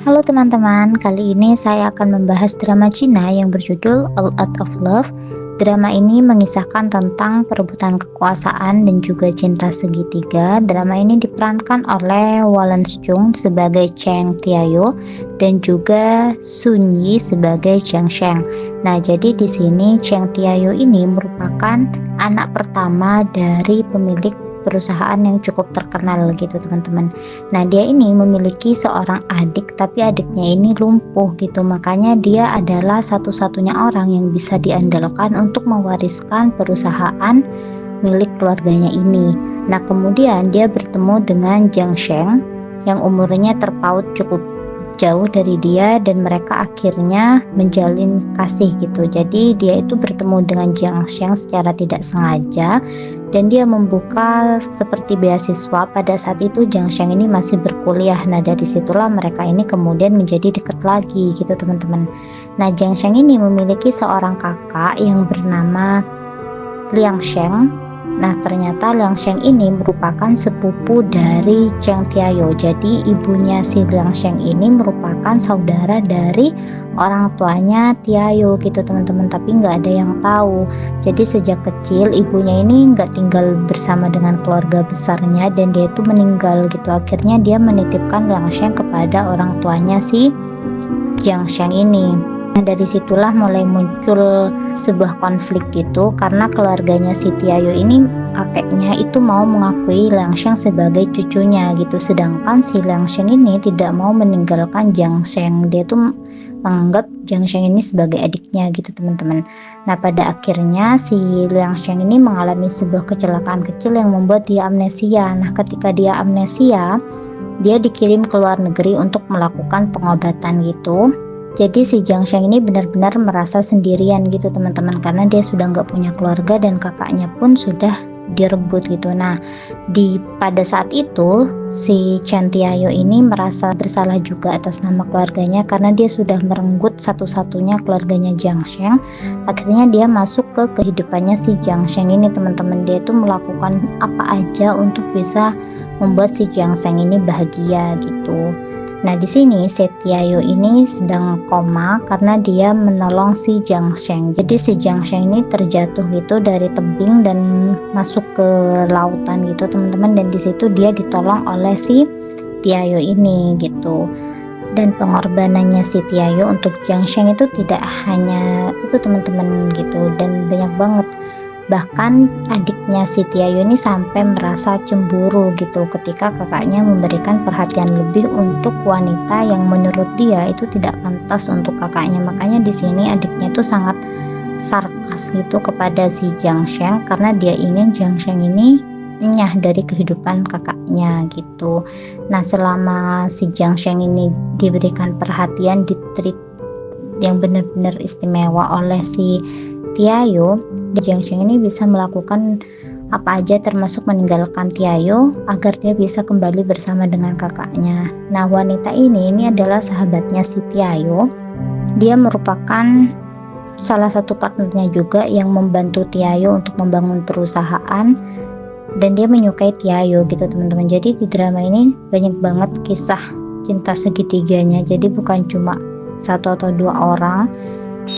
Halo teman-teman, kali ini saya akan membahas drama Cina yang berjudul All Out of Love. Drama ini mengisahkan tentang perebutan kekuasaan dan juga cinta segitiga. Drama ini diperankan oleh Wallen Chung sebagai Cheng Tiayo dan juga Sun Yi sebagai Jiang Sheng. Nah, jadi di sini Cheng Tiayo ini merupakan anak pertama dari pemilik perusahaan yang cukup terkenal gitu teman-teman. Nah, dia ini memiliki seorang adik, tapi adiknya ini lumpuh gitu. Makanya dia adalah satu-satunya orang yang bisa diandalkan untuk mewariskan perusahaan milik keluarganya ini. Nah, kemudian dia bertemu dengan Jiang Sheng yang umurnya terpaut cukup jauh dari dia, dan mereka akhirnya menjalin kasih gitu. Jadi dia itu bertemu dengan Jiang Sheng secara tidak sengaja, dan dia membuka seperti beasiswa. Pada saat itu Jiang Sheng ini masih berkuliah. Nah, dari situlah mereka ini kemudian menjadi dekat lagi gitu teman-teman. Nah, Jiang Sheng ini memiliki seorang kakak yang bernama Liang Sheng. Nah, ternyata Liang Sheng ini merupakan sepupu dari Cheng Tiayo. Jadi ibunya si Liang Sheng ini merupakan saudara dari orang tuanya Tiayo gitu teman-teman, tapi nggak ada yang tahu. Jadi sejak kecil ibunya ini nggak tinggal bersama dengan keluarga besarnya, dan dia itu meninggal gitu. Akhirnya dia menitipkan Liang Sheng kepada orang tuanya si Jiang Sheng ini. Nah, dari situlah mulai muncul sebuah konflik gitu, karena keluarganya si Tiayo ini, kakeknya itu mau mengakui Liang Sheng sebagai cucunya gitu, sedangkan si Liang Sheng ini tidak mau meninggalkan Jiang Sheng. Dia tuh menganggap Jiang Sheng ini sebagai adiknya gitu teman-teman. Nah, pada akhirnya si Liang Sheng ini mengalami sebuah kecelakaan kecil yang membuat dia amnesia. Nah, ketika dia amnesia, dia dikirim ke luar negeri untuk melakukan pengobatan gitu. Jadi si Jiang Sheng ini benar-benar merasa sendirian gitu teman-teman, karena dia sudah nggak punya keluarga dan kakaknya pun sudah direbut gitu. Nah, pada saat itu si Chen Tiayo ini merasa bersalah juga atas nama keluarganya, karena dia sudah merenggut satu-satunya keluarganya Jiang Sheng. Akhirnya dia masuk ke kehidupannya si Jiang Sheng ini teman-teman. Dia itu melakukan apa aja untuk bisa membuat si Jiang Sheng ini bahagia gitu. Nah, di sini si Tiayo ini sedang koma karena dia menolong si Jiang Sheng. Jadi si Jiang Sheng ini terjatuh gitu dari tebing dan masuk ke lautan gitu teman-teman, dan di situ dia ditolong oleh si Tiayo ini gitu. Dan pengorbanannya si Tiayo untuk Jiang Sheng itu tidak hanya itu teman-teman gitu, dan banyak banget. Bahkan adiknya si Tiayo ini sampai merasa cemburu gitu ketika kakaknya memberikan perhatian lebih untuk wanita yang menurut dia itu tidak pantas untuk kakaknya. Makanya di sini adiknya itu sangat sarkas gitu kepada si Jiang Sheng, karena dia ingin Jiang Sheng ini enyah dari kehidupan kakaknya gitu. Nah, selama si Jiang Sheng ini diberikan perhatian, ditreat yang benar-benar istimewa oleh si Tiayo, Jiang Sheng ini bisa melakukan apa aja termasuk meninggalkan Tiayo agar dia bisa kembali bersama dengan kakaknya. Nah, wanita ini adalah sahabatnya si Tiayo. Dia merupakan salah satu partnernya juga yang membantu Tiayo untuk membangun perusahaan, dan dia menyukai Tiayo gitu teman-teman. Jadi di drama ini banyak banget kisah cinta segitiganya. Jadi bukan cuma satu atau dua orang.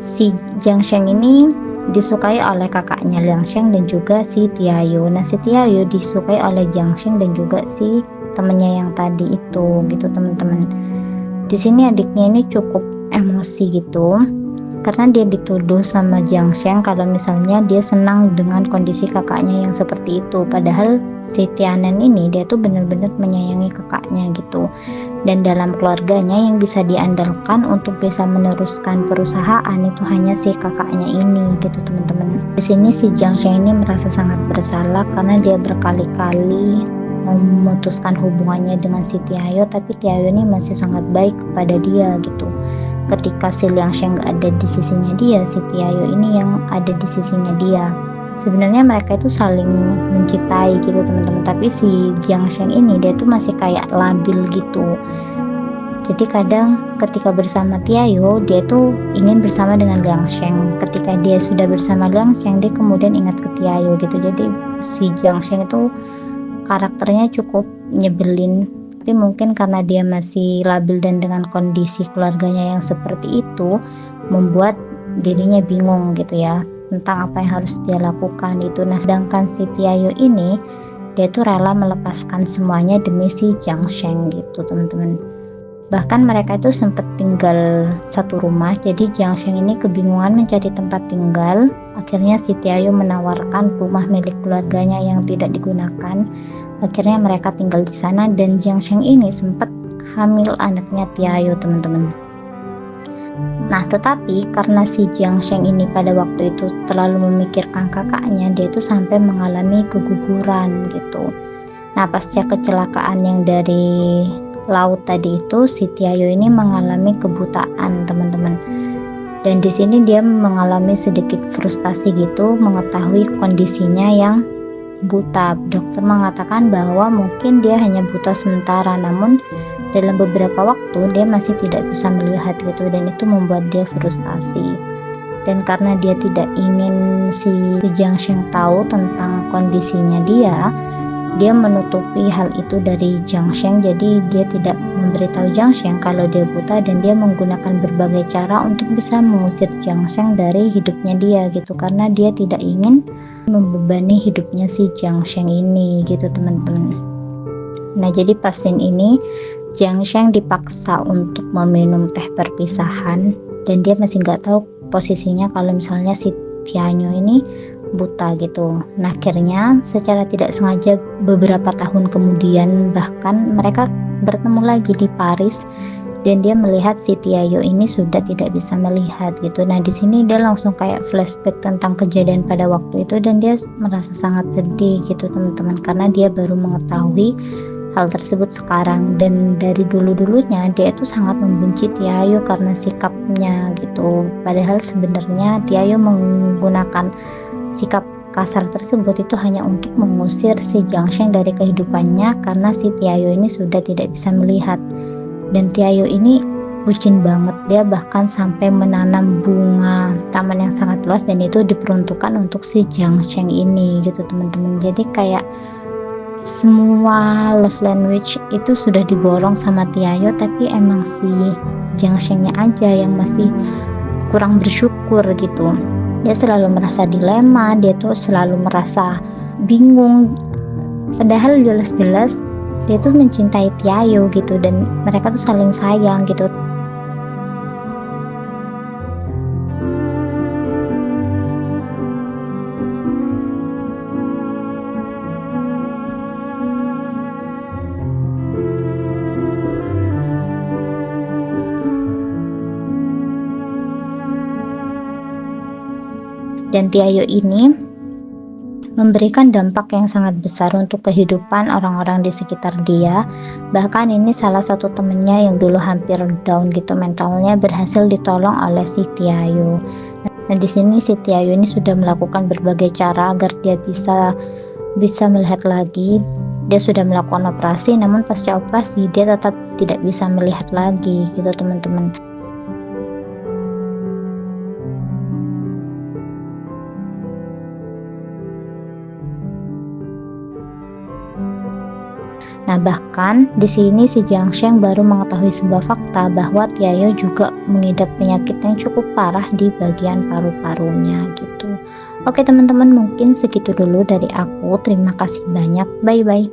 Si Jiang Sheng ini disukai oleh kakaknya Liang Sheng dan juga si Tiayo. Nah, si Tiayo disukai oleh Jiang Sheng dan juga si temennya yang tadi itu gitu teman-teman. Di sini adiknya ini cukup emosi gitu, karena dia dituduh sama Jiang Sheng kalau misalnya dia senang dengan kondisi kakaknya yang seperti itu. Padahal si Tianen ini dia tuh benar-benar menyayangi kakaknya gitu. Dan dalam keluarganya yang bisa diandalkan untuk bisa meneruskan perusahaan itu hanya si kakaknya ini gitu teman-teman. Di sini si Jiang Sheng ini merasa sangat bersalah karena dia berkali-kali memutuskan hubungannya dengan si Tiayo, tapi Tiayo ini masih sangat baik kepada dia gitu. Ketika si Liang Sheng gak ada di sisinya dia, si Tiayo ini yang ada di sisinya dia. Sebenarnya mereka itu saling mencintai gitu teman-teman, tapi si Jiang Sheng ini dia tuh masih kayak labil gitu. Jadi kadang ketika bersama Tiayo, dia tuh ingin bersama dengan Liang Sheng. Ketika dia sudah bersama Liang Sheng, dia kemudian ingat ke Tiayo gitu. Jadi si Jiang Sheng itu karakternya cukup nyebelin Tapi mungkin karena dia masih labil dan dengan kondisi keluarganya yang seperti itu membuat dirinya bingung gitu ya tentang apa yang harus dia lakukan itu. Nah, sedangkan si Tiayo ini dia tuh rela melepaskan semuanya demi si Jiang Sheng gitu teman-teman. Bahkan mereka itu sempat tinggal satu rumah, jadi Jiang Sheng ini kebingungan mencari tempat tinggal. Akhirnya si Tiayo menawarkan rumah milik keluarganya yang tidak digunakan. Akhirnya mereka tinggal di sana dan Jiang Sheng ini sempat hamil anaknya Tiayo teman-teman. Nah, tetapi karena si Jiang Sheng ini pada waktu itu terlalu memikirkan kakaknya, dia itu sampai mengalami keguguran gitu. Nah, pasca kecelakaan yang dari laut tadi itu, si Tiayo ini mengalami kebutaan, teman-teman. Dan di sini dia mengalami sedikit frustasi gitu mengetahui kondisinya yang buta. Dokter mengatakan bahwa mungkin dia hanya buta sementara, namun dalam beberapa waktu dia masih tidak bisa melihat gitu, dan itu membuat dia frustasi. Dan karena dia tidak ingin si Jiang Sheng tahu tentang kondisinya dia menutupi hal itu dari Jiang Sheng. Jadi dia tidak memberitahu Jiang Sheng kalau dia buta, dan dia menggunakan berbagai cara untuk bisa mengusir Jiang Sheng dari hidupnya dia gitu, karena dia tidak ingin membebani hidupnya si Jiang Sheng ini gitu teman-teman. Nah, jadi pas scene ini Jiang Sheng dipaksa untuk meminum teh perpisahan, dan dia masih nggak tahu posisinya kalau misalnya si Tianyo ini buta gitu. Nah, akhirnya secara tidak sengaja beberapa tahun kemudian bahkan mereka bertemu lagi di Paris, dan dia melihat si Tiayo ini sudah tidak bisa melihat gitu. Nah, di sini dia langsung kayak flashback tentang kejadian pada waktu itu, dan dia merasa sangat sedih gitu teman-teman, karena dia baru mengetahui hal tersebut sekarang. Dan dari dulunya dia itu sangat membenci Tiayo karena sikapnya gitu, padahal sebenarnya Tiayo menggunakan sikap kasar tersebut itu hanya untuk mengusir si Jiang Sheng dari kehidupannya, karena si Tiayo ini sudah tidak bisa melihat. Dan Tiayo ini bucin banget, dia bahkan sampai menanam bunga taman yang sangat luas, dan itu diperuntukkan untuk si Jiang Sheng ini gitu teman-teman. Jadi kayak semua love language itu sudah diborong sama Tiayo, tapi emang si Jiang Shengnya aja yang masih kurang bersyukur gitu. Dia selalu merasa dilema, dia tuh selalu merasa bingung, padahal jelas-jelas dia tuh mencintai Tiayo gitu, dan mereka tuh saling sayang gitu. Dan Tiayo ini memberikan dampak yang sangat besar untuk kehidupan orang-orang di sekitar dia. Bahkan ini salah satu temennya yang dulu hampir down gitu mentalnya berhasil ditolong oleh si Tiayo. Nah, di sini si Tiayo ini sudah melakukan berbagai cara agar dia bisa melihat lagi. Dia sudah melakukan operasi, namun pasca operasi dia tetap tidak bisa melihat lagi gitu teman-teman. Nah, bahkan di sini si Jiang Sheng baru mengetahui sebuah fakta bahwa Tiayo juga mengidap penyakit yang cukup parah di bagian paru-parunya gitu. Oke teman-teman, mungkin segitu dulu dari aku. Terima kasih banyak. Bye bye.